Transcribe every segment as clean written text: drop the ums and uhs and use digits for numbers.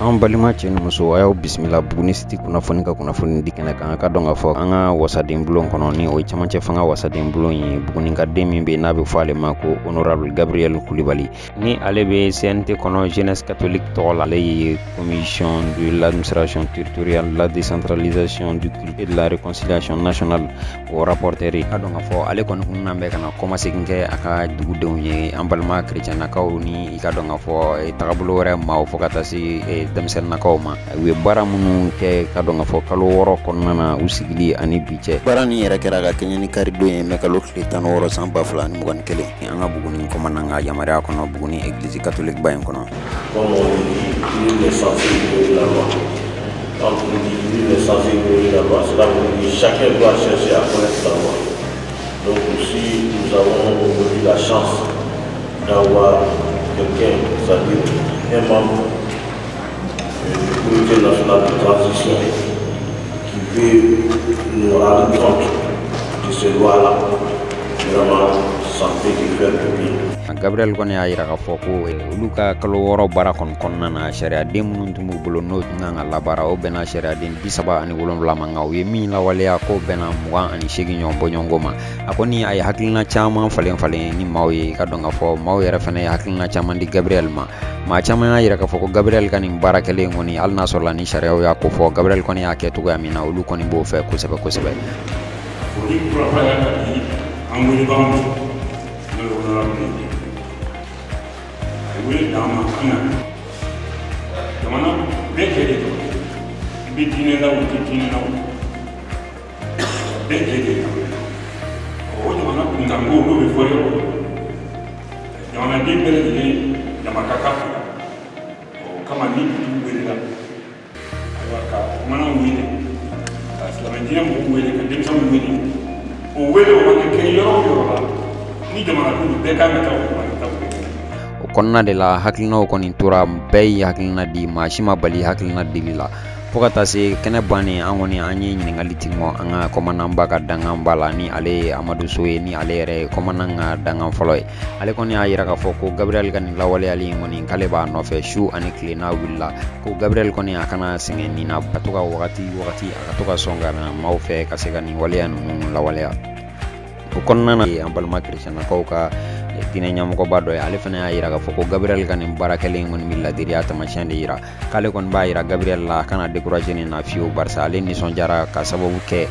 An balima cɛ ni muso a y'aw bisimila Buguni City kunnafoni ka kunnafoni di kɛnɛ kan ka dɔn ka fɔ an ka wasaden bulon kɔnɔ ni o ye cɛmancɛ fanga wasaden bulon ye Buguni ka den min bɛ n'a bɛ fɔ ale ma ko Honorable Gabriel Koulibaly ni ale bɛ CNT kɔnɔ Jeunesse catholique tɔgɔ la ale ye commission de l'administration territoriale, la décentralisation du culte et de la réconciliation nationale o rapporteur ka dɔn ka fɔ ale kɔni kun nan bɛ kana kɔma segin kɛ a ka dugudenw ye an balima chrétiennakaw ni i ka dɔn ka fɔ tagabolo wɛrɛ maaw fɔ ka taa se denmisɛnninnakaw ma u ye baara minnu kɛ ka dɔn ka fɔ kalo 6 kɔnɔna na u sigili ani bi cɛ baara ni yɛrɛ kɛra ka kɛɲɛ ni karidon ye mɛ kalo tile 16 san 2021 an ka Buguni kɔmana ka yamaruya kɔnɔ Buguni église catholique ba in kɔnɔ. Comme on dit, il est censé ignorer la loi. Quand on dit il est censé ignorer la loi, cela veut dire que chacun doit chercher à connaître la loi. Donc si nous avons aujourd'hui la chance d'avoir quelqu'un, c'est-à-dire un membre du comité national de transition qui veut nous rendre compte de ces lois-là, vraiment santé qui fait le bien. Gabriel kɔni y'a yira k'a fɔ ko olu ka kalo 6 baara kɔnɔna na sariyaden minnu tun b'u bolo n'o tun kan ka labaara o bɛnna sariyaden 37 ma nka u ye min lawaleya ko bɛnna 28 ɲɔgɔn bɔ ɲɔgɔn ma a kɔni a ye hakilina caman falen ni maaw ye ka dɔn ka fɔ maaw yɛrɛ fana ye hakilina caman di Gabriel ma maa caman y'a yira k'a fɔ ko Gabriel ka nin baara kɛlen kɔni hali n'a sɔrɔla ni sariyaw y'a ko fɔ Gabriel kɔni y'a kɛ cogoya min na olu kɔni b'o fɛ kosɛbɛ kosɛbɛ. Wele dama ana jamana bɛɛ jɛ de don i bɛ diinɛ la o tɛ diinɛ la bɛɛ jɛ de don o jamana kunkanko n'o bɛ fɔ yɔrɔ jamanaden bɛɛ lajɛlen dama ka kan o kama ni dugu welela ayiwa ka bamananw wele ka silamɛdinɛ mɔgɔw wele ka denmisɛnw wele o wele o mana kɛ yɔrɔ o yɔrɔ la ni jamanadenw bɛɛ kan ka taa o mana taa kɔnɔna de la hakilinaw kɔni tora bɛɛ ye hakilina di maa si ma bali hakilina dili la fo ka taa se kɛnɛ bannen an kɔni an ye ɲininkali tigimɔ an ka kɔmananba ka dangan ba la ni ale ye Amadu So ye ni ale yɛrɛ ye kɔmanan ka dangan fɔlɔ ye ale kɔni y'a yira k'a fɔ ko Gabriel ka nin lawaleyali in kɔni k'ale b'a nɔfɛ su ani tile n'a wulila ko Gabriel kɔni a kana sɛgɛn nin na ka to ka wagati a ka to ka sɔn ka na maaw fɛ ka se ka nin waleya ninnu lawaleya o kɔnɔna na an balima chrétiennakaw ka diinɛ ɲɛmɔgɔba dɔ ye ale fana y'a yira k'a fɔ ko Gabriel ka nin baara kɛlen kɔni bɛ ladiriya taamasiyɛn de yira k'ale kɔni b'a yira Gabriel la a kana décourager nin na fiyewu barisa ale nisɔndiyara ka sababu kɛ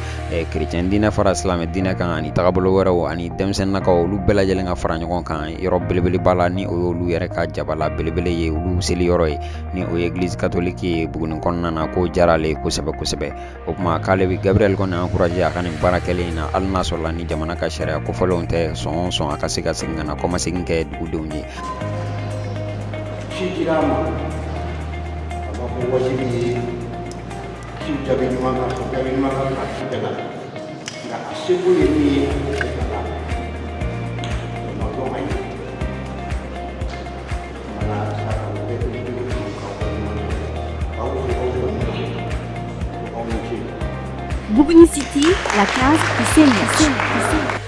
chrétien diinɛ fara silamɛ diinɛ kan ani tagabolo wɛrɛw ani denmisɛnninnakaw olu bɛɛ lajɛlen ka fara ɲɔgɔn kan yɔrɔ belebeleba la ni o y'olu yɛrɛ ka jabala belebele ye olu seli yɔrɔ ye ni o ye église catholique ye Buguni kɔnɔna na ko diyara ale kosɛbɛ kosɛbɛ o tuma k'ale bɛ Gabriel kɔni encourager a ka nin baara kɛlen in na hali n'a sɔrɔla ni jamana ka sariya kofɔlenw tɛ sɔn a ka se ka segin ka na kɔma segin kɛ dugudenw ye. ci dira ma a b'a fɔ wajibi ye ci jaabi ɲuman ka fɔ jaabi ɲuman ka a ci bɛɛ la nka a seko ye min ye a bɛ se ka la o ma dɔn a ye mana sara o bɛɛ bɛ dugu ka wale ɲuman na aw fɛ aw fɛ aw ni ce. Buguni City, la case qui saigne.